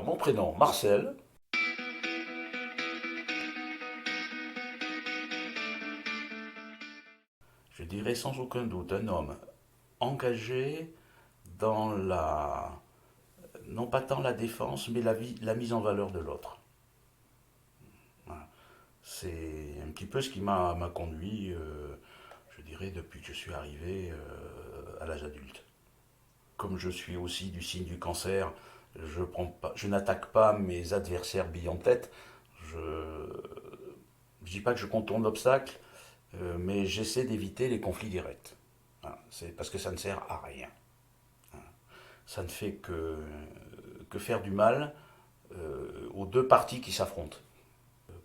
Mon prénom, Marcel. Je dirais sans aucun doute un homme engagé dans non pas tant la défense, mais la mise en valeur de l'autre. Voilà. C'est un petit peu ce qui m'a conduit, je dirais, depuis que je suis arrivé à l'âge adulte. Comme je suis aussi du signe du cancer, je n'attaque pas mes adversaires billes en tête. Je ne dis pas que je contourne l'obstacle, mais j'essaie d'éviter les conflits directs. Voilà, c'est parce que ça ne sert à rien. Ça ne fait que faire du mal aux deux parties qui s'affrontent.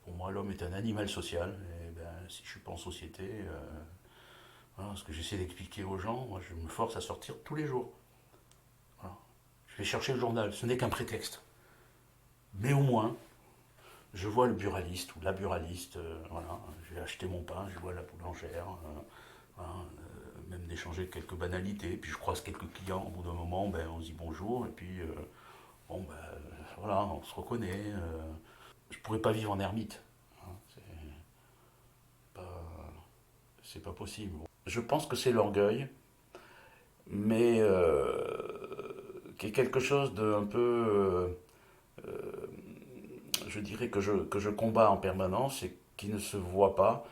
Pour moi, l'homme est un animal social. Et ben, si je ne suis pas en société, voilà, ce que j'essaie d'expliquer aux gens, moi, je me force à sortir tous les jours. Voilà. Je vais chercher le journal, ce n'est qu'un prétexte. Mais au moins, je vois le buraliste ou la buraliste, voilà, je vais acheter mon pain, je vois la boulangère, voilà, même d'échanger quelques banalités, puis je croise quelques clients, au bout d'un moment, ben, on se dit bonjour, et puis bon, ben, voilà, on se reconnaît. Je pourrais pas vivre en ermite, hein, pas, c'est pas possible. Je pense que c'est l'orgueil, mais qui est quelque chose de un peu, je dirais que je combats en permanence et qui ne se voit pas,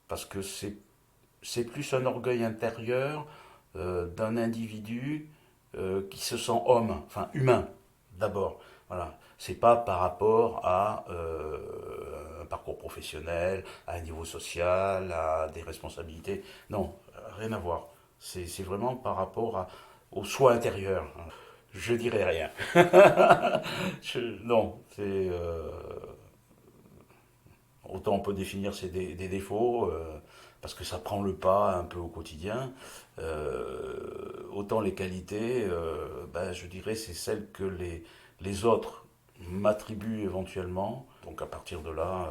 parce que c'est plus un orgueil intérieur d'un individu qui se sent homme, enfin humain d'abord. Voilà. C'est pas par rapport à un parcours professionnel, à un niveau social, à des responsabilités. Non, rien à voir. C'est vraiment par rapport au soi intérieur. Je dirais rien. Non, c'est autant on peut définir des défauts, parce que ça prend le pas un peu au quotidien. Autant les qualités, ben, je dirais, c'est celles que les autres m'attribuent éventuellement. Donc à partir de là,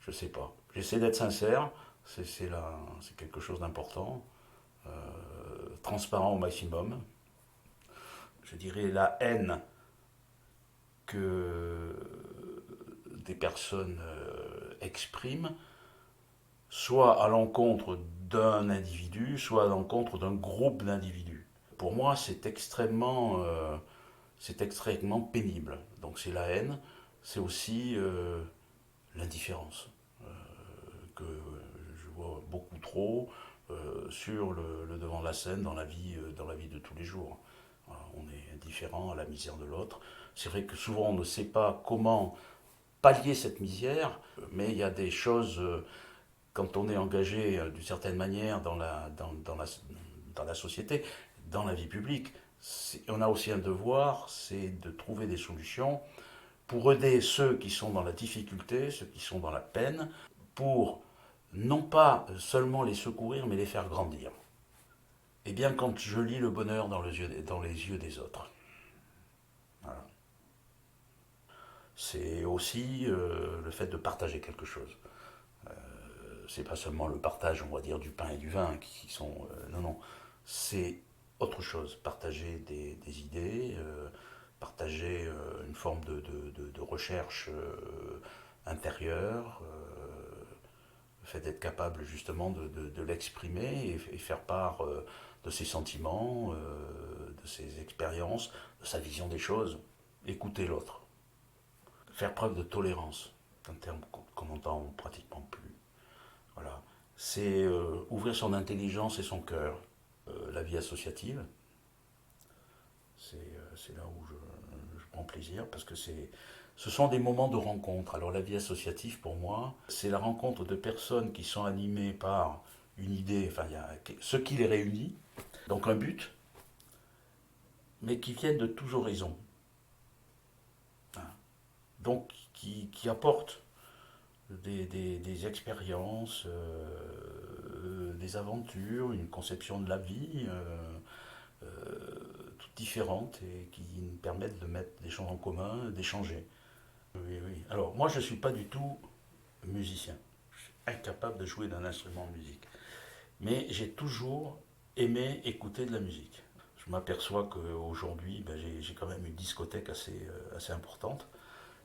je sais pas. J'essaie d'être sincère, c'est quelque chose d'important. Transparent au maximum. Je dirais la haine que des personnes expriment, soit à l'encontre d'un individu, soit à l'encontre d'un groupe d'individus. Pour moi, c'est extrêmement pénible. Donc c'est la haine, c'est aussi l'indifférence que je vois beaucoup trop sur le devant de la scène dans la vie de tous les jours. Voilà, on est indifférent à la misère de l'autre. C'est vrai que souvent on ne sait pas comment pallier cette misère, mais il y a des choses quand on est engagé d'une certaine manière dans la société, dans la vie publique, on a aussi un devoir, c'est de trouver des solutions pour aider ceux qui sont dans la difficulté, ceux qui sont dans la peine, pour non pas seulement les secourir, mais les faire grandir. Et bien quand je lis le bonheur dans les yeux des autres. Voilà. C'est aussi le fait de partager quelque chose. C'est pas seulement le partage, on va dire, du pain et du vin qui sont. Non, non. C'est autre chose. Partager des idées, partager une forme de recherche intérieure, le fait d'être capable justement de l'exprimer et faire part de ses sentiments, de ses expériences, de sa vision des choses. Écouter l'autre. Faire preuve de tolérance. C'est un terme qu'on entend pratiquement plus. Voilà. C'est ouvrir son intelligence et son cœur. La vie associative, c'est là où je prends plaisir parce que ce sont des moments de rencontre. Alors la vie associative, pour moi, c'est la rencontre de personnes qui sont animées par une idée, enfin, il y a ce qui les réunit, donc un but, mais qui viennent de tous horizons. Hein. Donc qui apportent des expériences, des aventures, une conception de la vie toutes différentes et qui nous permettent de mettre des choses en commun, d'échanger. Oui, oui. Alors, moi, je ne suis pas du tout musicien. Je suis incapable de jouer d'un instrument de musique. Mais j'ai toujours aimé écouter de la musique. Je Je m'aperçois qu'aujourd'hui, ben, j'ai quand même une discothèque assez importante.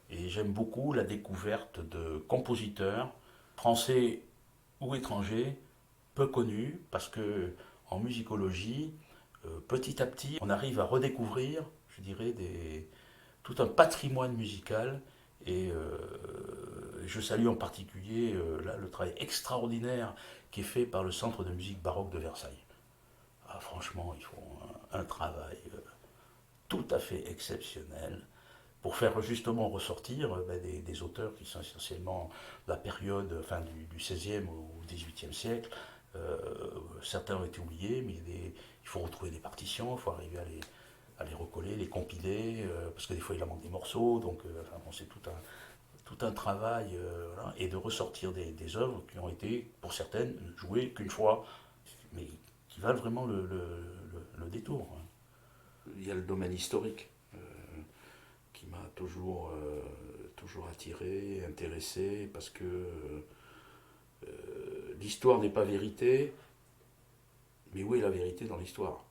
Et j'aime beaucoup la découverte de compositeurs français ou étrangers peu connus parce que en musicologie, petit à petit, on arrive à redécouvrir, je dirais, tout un patrimoine musical. Et je salue en particulier là, le travail extraordinaire qui est fait par le Centre de musique baroque de Versailles. Ah, franchement, ils font un travail tout à fait exceptionnel pour faire justement ressortir ben, des auteurs qui sont essentiellement de la période enfin, du XVIe au XVIIIe siècle. Euh, Certains ont été oubliés, mais il faut retrouver des partitions, il faut arriver à les recoller, les compiler, parce que des fois il en manque des morceaux, donc enfin, bon, c'est tout un travail, voilà, et de ressortir des œuvres qui ont été, pour certaines, jouées qu'une fois, mais qui valent vraiment le détour. Il y a le domaine historique qui m'a toujours attiré, intéressé, parce que l'histoire n'est pas vérité, mais où est la vérité dans l'histoire?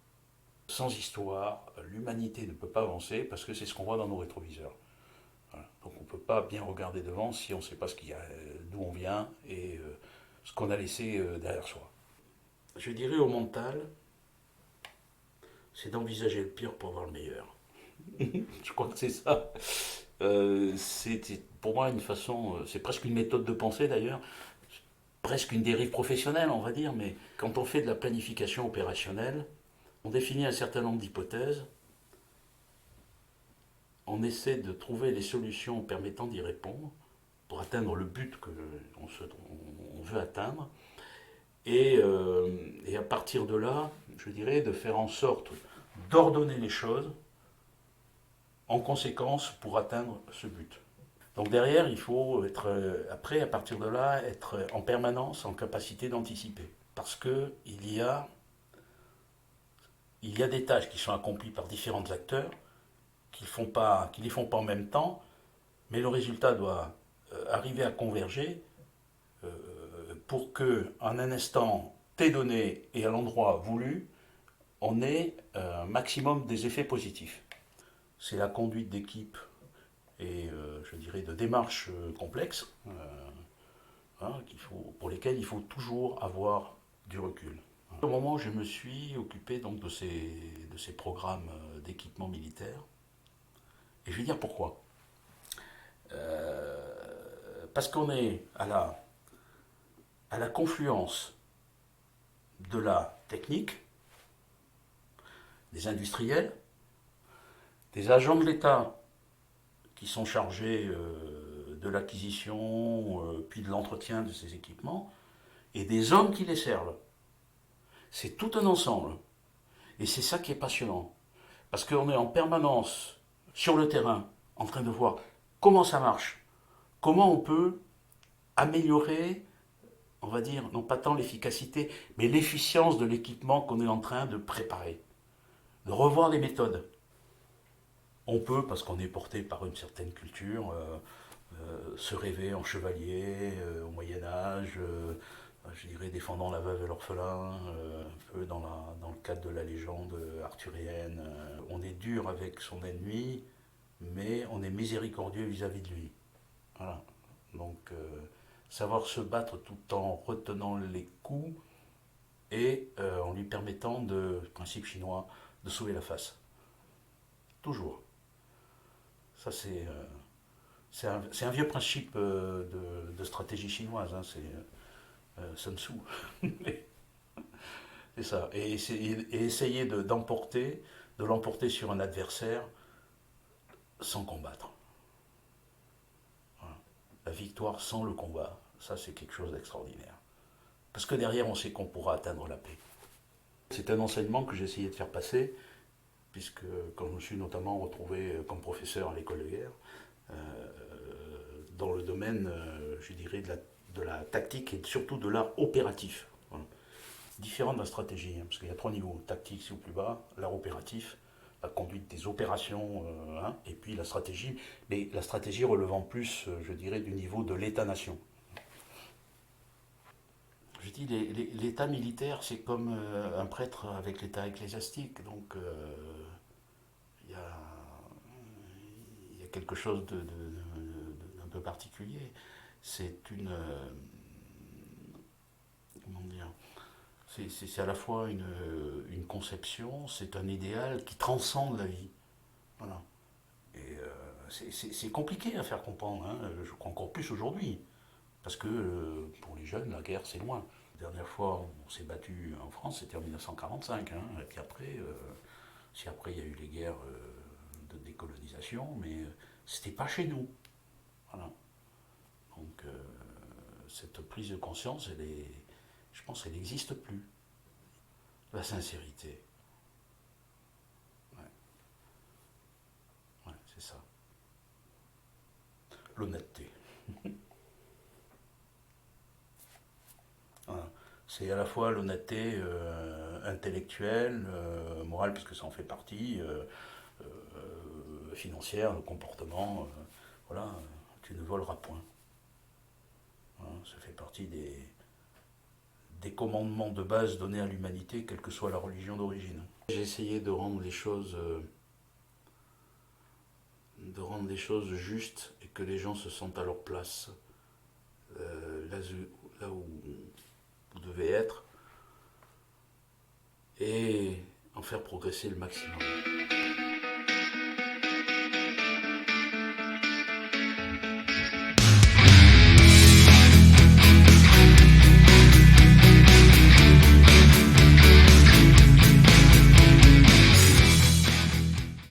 Sans histoire, l'humanité ne peut pas avancer parce que c'est ce qu'on voit dans nos rétroviseurs. Voilà. Donc on ne peut pas bien regarder devant si on ne sait pas d'où on vient et ce qu'on a laissé derrière soi. Je dirais au mental, c'est d'envisager le pire pour voir le meilleur. Je crois que c'est ça. C'est pour moi une façon, c'est presque une méthode de pensée d'ailleurs, presque une dérive professionnelle on va dire, mais quand on fait de la planification opérationnelle, on définit un certain nombre d'hypothèses, on essaie de trouver les solutions permettant d'y répondre pour atteindre le but on veut atteindre, et à partir de là, je dirais, de faire en sorte d'ordonner les choses en conséquence pour atteindre ce but. Donc derrière, il faut être, après, à partir de là, être en permanence en capacité d'anticiper. Parce que il y a des tâches qui sont accomplies par différents acteurs qui ne les font pas en même temps, mais le résultat doit arriver à converger euh, pour que, en un instant T donné et à l'endroit voulu, on ait un maximum des effets positifs. C'est la conduite d'équipe et, je dirais, de démarches complexes hein, pour lesquelles il faut toujours avoir du recul. Au moment où je me suis occupé donc de ces programmes d'équipement militaire, et je vais dire pourquoi. Parce qu'on est à la confluence de la technique, des industriels, des agents de l'État qui sont chargés de l'acquisition puis de l'entretien de ces équipements, et des hommes qui les servent. C'est tout un ensemble. Et c'est ça qui est passionnant. Parce qu'on est en permanence sur le terrain, en train de voir comment ça marche, comment on peut améliorer, on va dire, non pas tant l'efficacité, mais l'efficience de l'équipement qu'on est en train de préparer. De revoir les méthodes. On peut, parce qu'on est porté par une certaine culture, se rêver en chevalier au Moyen Âge, je dirais défendant la veuve et l'orphelin, un peu dans le cadre de la légende arthurienne. On est dur avec son ennemi, mais on est miséricordieux vis-à-vis de lui. Voilà. Donc, savoir se battre tout en retenant les coups et en lui permettant principe chinois, de sauver la face. Toujours. Ça, c'est un vieux principe de stratégie chinoise. Hein, c'est Sun Tzu. C'est ça. Et essayer de l'emporter sur un adversaire sans combattre. Voilà. La victoire sans le combat, ça c'est quelque chose d'extraordinaire. Parce que derrière, on sait qu'on pourra atteindre la paix. C'est un enseignement que j'ai essayé de faire passer, puisque quand je me suis notamment retrouvé comme professeur à l'école de guerre, euh, dans le domaine, je dirais, de la tactique et surtout de l'art opératif. Voilà. Différent de la stratégie, hein, parce qu'il y a trois niveaux. Tactique, c'est au plus bas, l'art opératif, la conduite des opérations, hein, et puis la stratégie, mais la stratégie relevant plus, je dirais, du niveau de l'État-nation. Je dis, l'état militaire, c'est comme un prêtre avec l'état ecclésiastique. Donc, il y a, il y a quelque chose d'un peu particulier. C'est une. Comment dire? C'est à la fois une conception, c'est un idéal qui transcende la vie. Voilà. Et c'est compliqué à faire comprendre, hein, je crois encore plus aujourd'hui. Parce que pour les jeunes, la guerre, c'est loin. La dernière fois où on s'est battu en France, c'était en 1945. Hein, et puis après, si après il y a eu les guerres de décolonisation, mais c'était pas chez nous. Voilà. Donc cette prise de conscience, je pense qu'elle n'existe plus. La sincérité. Ouais, ouais, c'est ça. L'honnêteté. Voilà. C'est à la fois l'honnêteté intellectuelle, morale, puisque ça en fait partie, financière, le comportement. Voilà, tu ne voleras point. Voilà, ça fait partie des commandements de base donnés à l'humanité, quelle que soit la religion d'origine. J'ai essayé de rendre les choses justes et que les gens se sentent à leur place, là, là où vous devez être, et en faire progresser le maximum.